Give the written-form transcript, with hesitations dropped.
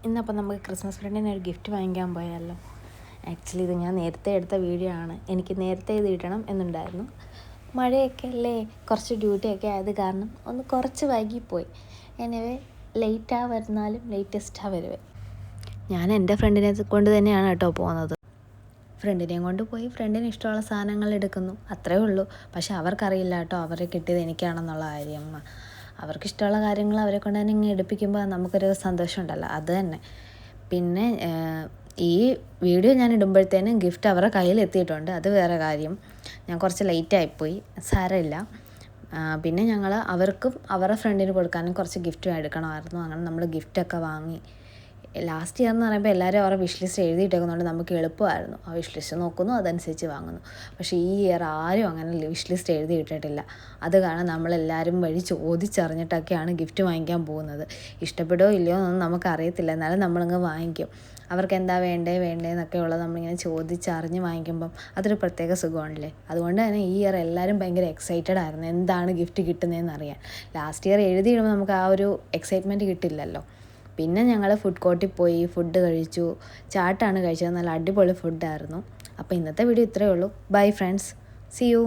ഇന്നപ്പോൾ നമുക്ക് ക്രിസ്മസ് ഫ്രണ്ടിന് ഒരു ഗിഫ്റ്റ് വാങ്ങിക്കാൻ പോയാലോ. ആക്ച്വലി ഇത് ഞാൻ നേരത്തെ എടുത്ത വീഡിയോ ആണ്. എനിക്ക് നേരത്തെ ഇത് ഇടണം എന്നുണ്ടായിരുന്നു. മഴയൊക്കെ അല്ലേ, കുറച്ച് ഡ്യൂട്ടിയൊക്കെ ആയത് കാരണം ഒന്ന് കുറച്ച് വൈകിപ്പോയി. എനിവേ ലേറ്റാണ് വരുന്നാലും ലേറ്റസ്റ്റാണ് വരുവേ. ഞാൻ എൻ്റെ ഫ്രണ്ടിനെ കൊണ്ട് തന്നെയാണ് കേട്ടോ പോകുന്നത്. ഫ്രണ്ടിനെയും കൊണ്ട് പോയി ഫ്രണ്ടിന് ഇഷ്ടമുള്ള സാധനങ്ങൾ എടുക്കുന്നു, അത്രേ ഉള്ളൂ. പക്ഷെ അവർക്കറിയില്ല കേട്ടോ അവരെ കിട്ടിയത് എനിക്കാണെന്നുള്ള കാര്യം. അവർക്കിഷ്ടമുള്ള കാര്യങ്ങൾ അവരെ കൊണ്ട് തന്നെ ഇങ്ങനെ എടുപ്പിക്കുമ്പോൾ നമുക്കൊരു സന്തോഷം ഉണ്ടല്ലോ, അത് തന്നെ. പിന്നെ ഈ വീഡിയോ ഞാൻ ഇടുമ്പോഴത്തേനും ഗിഫ്റ്റ് അവരുടെ കയ്യിൽ എത്തിയിട്ടുണ്ട്, അത് വേറെ കാര്യം. ഞാൻ കുറച്ച് ലേറ്റായിപ്പോയി, സാരമില്ല. പിന്നെ ഞങ്ങൾ അവർക്കും അവരുടെ ഫ്രണ്ടിന് കൊടുക്കാനും കുറച്ച് ഗിഫ്റ്റ് എടുക്കണമായിരുന്നു. അങ്ങനെ നമ്മൾ ഗിഫ്റ്റൊക്കെ വാങ്ങി. ലാസ്റ്റ് ഇയർ എന്ന് പറയുമ്പോൾ എല്ലാവരും അവരുടെ വിഷ് ലിസ്റ്റ് എഴുതിയിട്ടേക്കുന്നതുകൊണ്ട് നമുക്ക് എളുപ്പമായിരുന്നു. ആ വിഷ് ലിസ്റ്റ് നോക്കുന്നു, അതനുസരിച്ച് വാങ്ങുന്നു. പക്ഷേ ഈ ഇയർ ആരും അങ്ങനെ വിഷ് ലിസ്റ്റ് എഴുതിയിട്ടിട്ടില്ല. അത് കാരണം നമ്മളെല്ലാവരും വഴി ചോദിച്ചറിഞ്ഞിട്ടൊക്കെയാണ് ഗിഫ്റ്റ് വാങ്ങിക്കാൻ പോകുന്നത്. ഇഷ്ടപ്പെടുമോ ഇല്ലയോ എന്നൊന്നും നമുക്കറിയത്തില്ല, എന്നാലും നമ്മളങ്ങ് വാങ്ങിക്കും. അവർക്ക് എന്താ വേണ്ടതെന്നൊക്കെ ഉള്ളത് നമ്മളിങ്ങനെ ചോദിച്ചറിഞ്ഞ് വാങ്ങിക്കുമ്പം അതൊരു പ്രത്യേക സുഖമാണല്ലേ. അതുകൊണ്ട് തന്നെ ഈ ഇയർ എല്ലാവരും ഭയങ്കര എക്സൈറ്റഡ് ആയിരുന്നു എന്താണ് ഗിഫ്റ്റ് കിട്ടുന്നതെന്ന് അറിയാൻ. ലാസ്റ്റ് ഇയർ എഴുതിയിടുമ്പോൾ നമുക്ക് ആ ഒരു എക്സൈറ്റ്മെൻറ്റ് കിട്ടില്ലല്ലോ. പിന്നെ ഞങ്ങൾ ഫുഡ് കോർട്ടിൽ പോയി ഫുഡ് കഴിച്ചു. ചാട്ടാണ് കഴിച്ചത്, നല്ല അടിപൊളി ഫുഡായിരുന്നു. അപ്പോൾ ഇന്നത്തെ വീഡിയോ ഇത്രയേ ഉള്ളൂ. Bye friends, see U.